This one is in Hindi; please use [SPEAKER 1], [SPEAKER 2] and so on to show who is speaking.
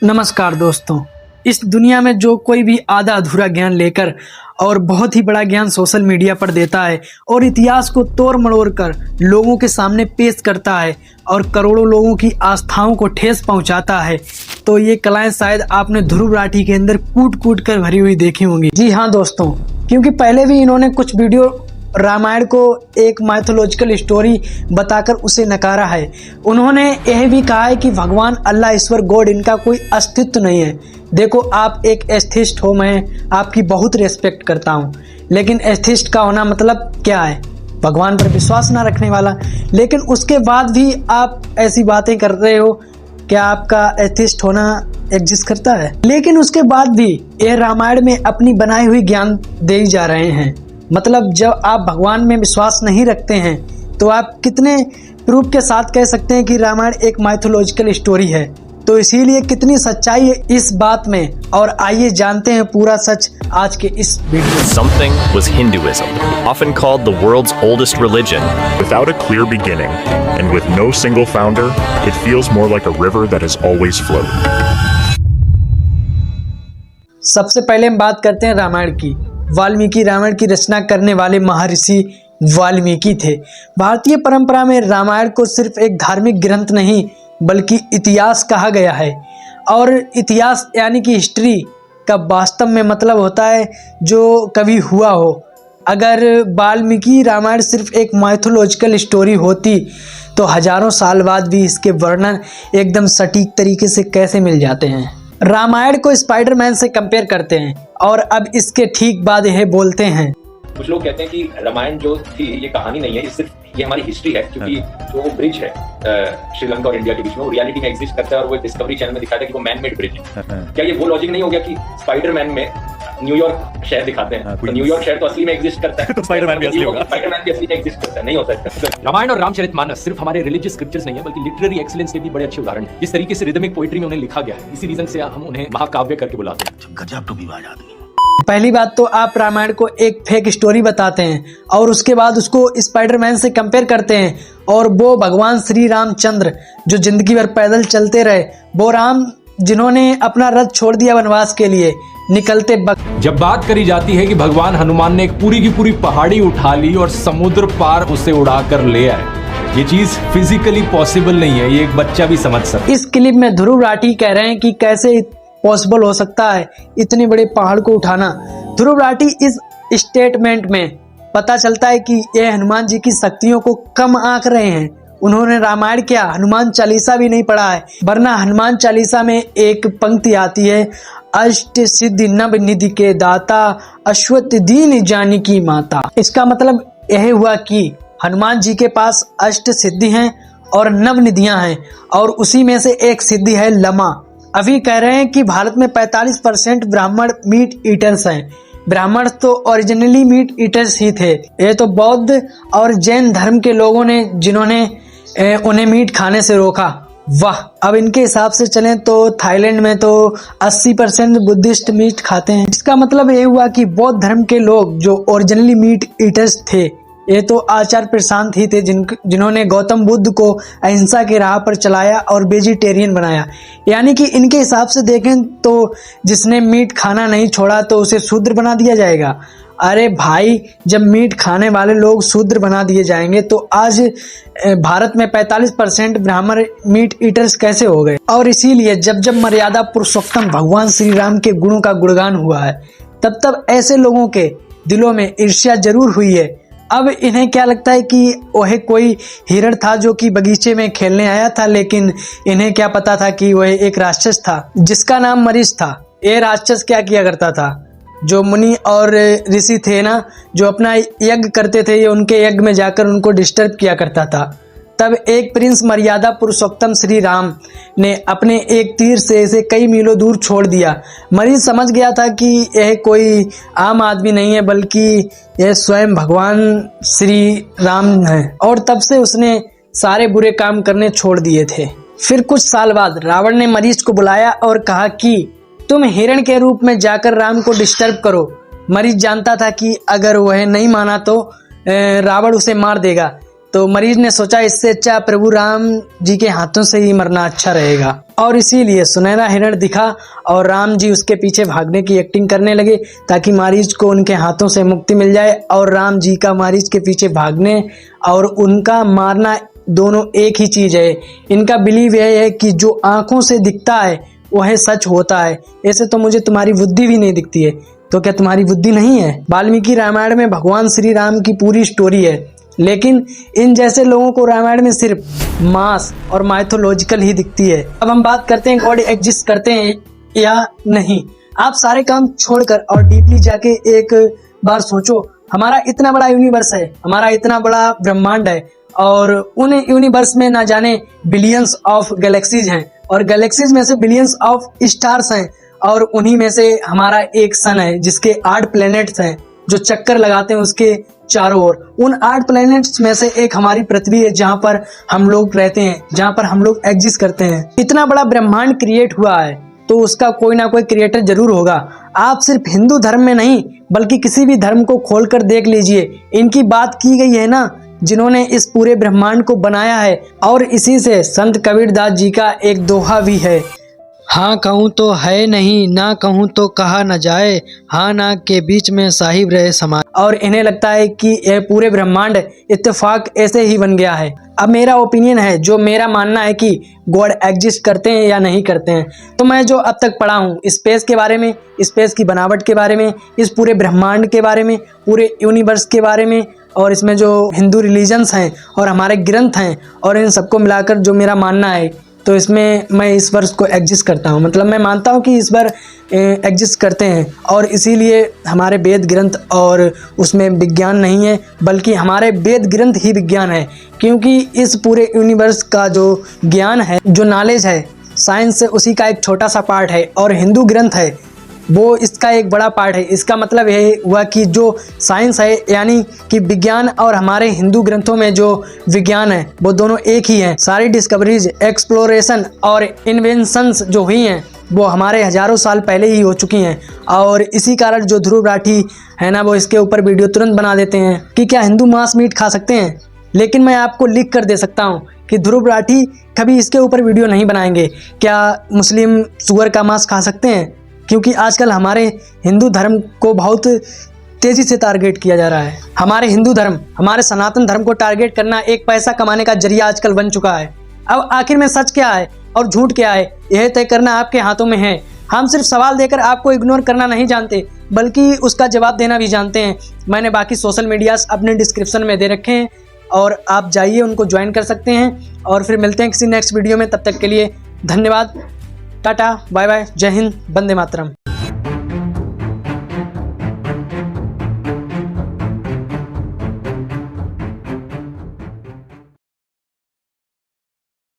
[SPEAKER 1] नमस्कार दोस्तों। इस दुनिया में जो कोई भी आधा अधूरा ज्ञान लेकर और बहुत ही बड़ा ज्ञान सोशल मीडिया पर देता है और इतिहास को तोड़ मरोड़ कर लोगों के सामने पेश करता है और करोड़ों लोगों की आस्थाओं को ठेस पहुंचाता है, तो ये कलाएं शायद आपने ध्रुव राठी के अंदर कूट कूट कर भरी हुई देखी होंगी। जी हाँ दोस्तों, क्योंकि पहले भी इन्होंने कुछ वीडियो रामायण को एक माइथोलॉजिकल स्टोरी बताकर उसे नकारा है। उन्होंने यह भी कहा है कि भगवान अल्लाह ईश्वर गॉड इनका कोई अस्तित्व नहीं है। देखो, आप एक एथिस्ट हो, मैं आपकी बहुत रिस्पेक्ट करता हूँ, लेकिन एथिस्ट का होना मतलब क्या है? भगवान पर विश्वास ना रखने वाला। लेकिन उसके बाद भी आप ऐसी बातें कर रहे हो, क्या आपका एथिस्ट होना एग्जिस्ट करता है? लेकिन उसके बाद भी ये रामायण में अपनी बनाई हुई ज्ञान दे जा रहे हैं। मतलब जब आप भगवान में विश्वास नहीं रखते हैं तो आप कितने प्रूफ के साथ कह सकते हैं कि रामायण एक माइथोलॉजिकल स्टोरी है? तो इसीलिए कितनी सच्चाई है इस बात में, और आइए जानते हैं पूरा सच आज के इस video.
[SPEAKER 2] Something was Hinduism, often called the world's oldest religion.
[SPEAKER 3] Without a clear beginning and with no single founder, it feels more like a river that has always flowed.
[SPEAKER 1] सबसे पहले हम बात करते हैं रामायण की। वाल्मीकि रामायण की रचना करने वाले महर्षि वाल्मीकि थे। भारतीय परंपरा में रामायण को सिर्फ एक धार्मिक ग्रंथ नहीं बल्कि इतिहास कहा गया है, और इतिहास यानी कि हिस्ट्री का वास्तव में मतलब होता है जो कभी हुआ हो। अगर वाल्मीकि रामायण सिर्फ एक माइथोलॉजिकल स्टोरी होती तो हजारों साल बाद भी इसके वर्णन एकदम सटीक तरीके से कैसे मिल जाते हैं। रामायण को स्पाइडरमैन से कंपेयर करते हैं और अब इसके ठीक बाद यह बोलते हैं।
[SPEAKER 4] कुछ लोग कहते हैं कि रामायण जो थी ये कहानी नहीं है, ये हमारी हिस्ट्री है, क्योंकि जो ब्रिज है श्रीलंका और इंडिया के बीच में वो रियलिटी में एग्जिस्ट करता है और वो डिस्कवरी चैनल में दिखाया था कि वो मैन मेड ब्रिज है। क्या ये वो लॉजिक नहीं हो गया कि स्पाइडरमैन में न्यूयॉर्क शहर दिखाते हैं तो न्यूयॉर्क शहर तो असली में एग्जिस्ट करता है, तो स्पाइडरमैन भी असली होगा, स्पाइडरमैन भी असली में एग्जिस्ट करता है? नहीं हो सकता।
[SPEAKER 5] रामायण और रामचरितमानस सिर्फ हमारे रिलीजियस स्क्रिप्चर्स नहीं है बल्कि लिटरेरी एक्सीलेंस के भी बड़े अच्छे उदाहरण हैं। जिस तरीके से रिदमिक पोएट्री में उन्हें लिखा गया है, इसी रीजन से हम उन्हें महाकाव्य करके बुलाते हैं।
[SPEAKER 6] गजब टूबीबाज आदमी।
[SPEAKER 1] पहली बात तो आप रामायण को एक फेक स्टोरी बताते हैं और उसके बाद उसको स्पाइडरमैन से कंपेयर करते हैं, और वो भगवान श्री रामचंद्र जो जिंदगी भर पैदल चलते रहे, वो राम जिन्होंने अपना रथ छोड़ दिया वनवास के लिए निकलते वक्त।
[SPEAKER 5] जब बात करी जाती है कि भगवान हनुमान ने एक पूरी की पूरी पहाड़ी उठा ली और समुद्र पार उसे उड़ाकर ले आए, ये चीज फिजिकली पॉसिबल नहीं है, ये एक बच्चा भी समझ सकता है।
[SPEAKER 1] इस क्लिप में ध्रुव राठी कह रहे हैं कि कैसे पॉसिबल हो सकता है इतने बड़े पहाड़ को उठाना। ध्रुव राठी इस स्टेटमेंट में पता चलता है कि ये हनुमान जी की शक्तियों को कम आंक रहे हैं। उन्होंने रामायण क्या हनुमान चालीसा भी नहीं पढ़ा है, वरना हनुमान चालीसा में एक पंक्ति आती है, अष्ट सिद्धि नव निधि के दाता अश्वत्थ दीन जानकी माता। इसका मतलब यह हुआ कि हनुमान जी के पास अष्ट सिद्धि हैं और नव निधियां हैं, और उसी में से एक सिद्धि है लमा। अभी कह रहे हैं कि भारत में 45% ब्राह्मण मीट ईटर्स हैं। ब्राह्मण तो ओरिजिनली मीट ईटर्स ही थे। ये तो बौद्ध और जैन धर्म के लोगों ने जिन्होंने उन्हें मीट खाने से रोका। वाह, अब इनके हिसाब से चलें तो थाईलैंड में तो 80% बुद्धिस्ट मीट खाते हैं। इसका मतलब ये हुआ कि बौद्ध धर्म के लोग जो ओरिजिनली मीट ईटर्स थे, ये तो आचार्य प्रशांत ही थे जिन्होंने गौतम बुद्ध को अहिंसा की राह पर चलाया और वेजिटेरियन बनाया। यानी कि इनके हिसाब से देखें तो जिसने मीट खाना नहीं छोड़ा तो उसे शूद्र बना दिया जाएगा। अरे भाई, जब मीट खाने वाले लोग शूद्र बना दिए जाएंगे तो आज भारत में 45% ब्राह्मण मीट ईटर्स कैसे हो गए? और इसीलिए जब जब मर्यादा पुरुषोत्तम भगवान श्री राम के गुणों का गुणगान हुआ है, तब तब ऐसे लोगों के दिलों में ईर्ष्या जरूर हुई है। अब इन्हें क्या लगता है कि वह कोई हिरण था जो कि बगीचे में खेलने आया था, लेकिन इन्हें क्या पता था कि वह एक राक्षस था जिसका नाम मरीच था। ये राक्षस क्या किया करता था? जो मुनि और ऋषि थे ना, जो अपना यज्ञ करते थे, ये उनके यज्ञ में जाकर उनको डिस्टर्ब किया करता था। तब एक प्रिंस मर्यादा पुरुषोत्तम श्री राम ने अपने एक तीर से इसे कई मीलों दूर छोड़ दिया। मरीज समझ गया था कि यह कोई आम आदमी नहीं है बल्कि यह स्वयं भगवान श्री राम है, और तब से उसने सारे बुरे काम करने छोड़ दिए थे। फिर कुछ साल बाद रावण ने मरीज को बुलाया और कहा कि तुम हिरण के रूप में जाकर राम को डिस्टर्ब करो। मरीज जानता था कि अगर वह नहीं माना तो रावण उसे मार देगा, तो मरीज ने सोचा इससे अच्छा प्रभु राम जी के हाथों से ही मरना अच्छा रहेगा, और इसीलिए सुनहरा हिरण दिखा और राम जी उसके पीछे भागने की एक्टिंग करने लगे ताकि मरीज को उनके हाथों से मुक्ति मिल जाए। और राम जी का मरीज के पीछे भागने और उनका मारना दोनों एक ही चीज है। इनका बिलीव यह है कि जो आंखों से दिखता है वह सच होता है। ऐसे तो मुझे तुम्हारी बुद्धि भी नहीं दिखती है, तो क्या तुम्हारी बुद्धि नहीं है? वाल्मीकि रामायण में भगवान श्री राम की पूरी स्टोरी है, लेकिन इन जैसे लोगों को रामायण में सिर्फ मास और माइथोलॉजिकल ही दिखती है। अब हम बात करते हैं गॉड एग्जिस्ट करते हैं या नहीं। आप सारे काम छोड़कर और डीपली जाके एक बार सोचो, हमारा इतना बड़ा यूनिवर्स है, हमारा इतना बड़ा ब्रह्मांड है, और उन यूनिवर्स में ना जाने बिलियंस ऑफ गैलेक्सीज हैं, और गैलेक्सीज में से बिलियंस ऑफ स्टार्स हैं, और उन्हीं में से हमारा एक सन है जिसके 8 प्लैनेट्स हैं जो चक्कर लगाते हैं उसके चारों ओर। उन 8 प्लैनेट्स में से एक हमारी पृथ्वी है जहां पर हम लोग रहते हैं, जहां पर हम लोग एग्जिस्ट करते हैं। इतना बड़ा ब्रह्मांड क्रिएट हुआ है तो उसका कोई ना कोई क्रिएटर जरूर होगा। आप सिर्फ हिंदू धर्म में नहीं बल्कि किसी भी धर्म को खोलकर देख लीजिए, इनकी बात की गई है ना, जिन्होंने इस पूरे ब्रह्मांड को बनाया है। और इसी से संत कबीरदास जी का एक दोहा भी है, हाँ कहूँ तो है नहीं, ना कहूँ तो कहा न जाए, हाँ ना के बीच में साहिब रहे समाए। और इन्हें लगता है कि यह पूरे ब्रह्मांड इत्तेफाक ऐसे ही बन गया है। अब मेरा ओपिनियन है, जो मेरा मानना है कि गॉड एग्जिस्ट करते हैं या नहीं करते हैं। तो मैं जो अब तक पढ़ा हूँ स्पेस के बारे में, स्पेस की बनावट के बारे में, इस पूरे ब्रह्मांड के बारे में, पूरे यूनिवर्स के बारे में, और इसमें जो हिंदू रिलीजन्स हैं और हमारे ग्रंथ हैं, और इन सबको मिलाकर जो मेरा मानना है, तो इसमें मैं इस वर्ष को एग्जिस्ट करता हूँ। मतलब मैं मानता हूँ कि इस बार एग्जिस्ट करते हैं, और इसीलिए हमारे वेद ग्रंथ और उसमें विज्ञान नहीं है बल्कि हमारे वेद ग्रंथ ही विज्ञान है। क्योंकि इस पूरे यूनिवर्स का जो ज्ञान है, जो नॉलेज है, साइंस से उसी का एक छोटा सा पार्ट है, और हिंदू ग्रंथ है वो इसका एक बड़ा पार्ट है। इसका मतलब यह हुआ कि जो साइंस है यानी कि विज्ञान और हमारे हिंदू ग्रंथों में जो विज्ञान है वो दोनों एक ही हैं। सारी डिस्कवरीज, एक्सप्लोरेशन और इन्वेंशंस जो हुई हैं वो हमारे हजारों साल पहले ही हो चुकी हैं। और इसी कारण जो ध्रुव राठी है ना, वो इसके ऊपर वीडियो तुरंत बना देते हैं कि क्या हिंदू मांस मीट खा सकते हैं। लेकिन मैं आपको लिख कर दे सकता हूँ कि ध्रुव राठी कभी इसके ऊपर वीडियो नहीं बनाएंगे। क्या मुस्लिम सुअर का मांस खा सकते हैं? क्योंकि आजकल हमारे हिंदू धर्म को बहुत तेजी से टारगेट किया जा रहा है। हमारे हिंदू धर्म, हमारे सनातन धर्म को टारगेट करना एक पैसा कमाने का जरिया आजकल बन चुका है। अब आखिर में सच क्या है और झूठ क्या है, यह तय करना आपके हाथों में है। हम सिर्फ सवाल देकर आपको इग्नोर करना नहीं जानते बल्कि उसका जवाब देना भी जानते हैं। मैंने बाकी सोशल मीडियाज अपने डिस्क्रिप्शन में दे रखे हैं, और आप जाइए उनको ज्वाइन कर सकते हैं। और फिर मिलते हैं किसी नेक्स्ट वीडियो में, तब तक के लिए धन्यवाद, टाटा, बाय बाय, जय हिंद, वंदे मातरम।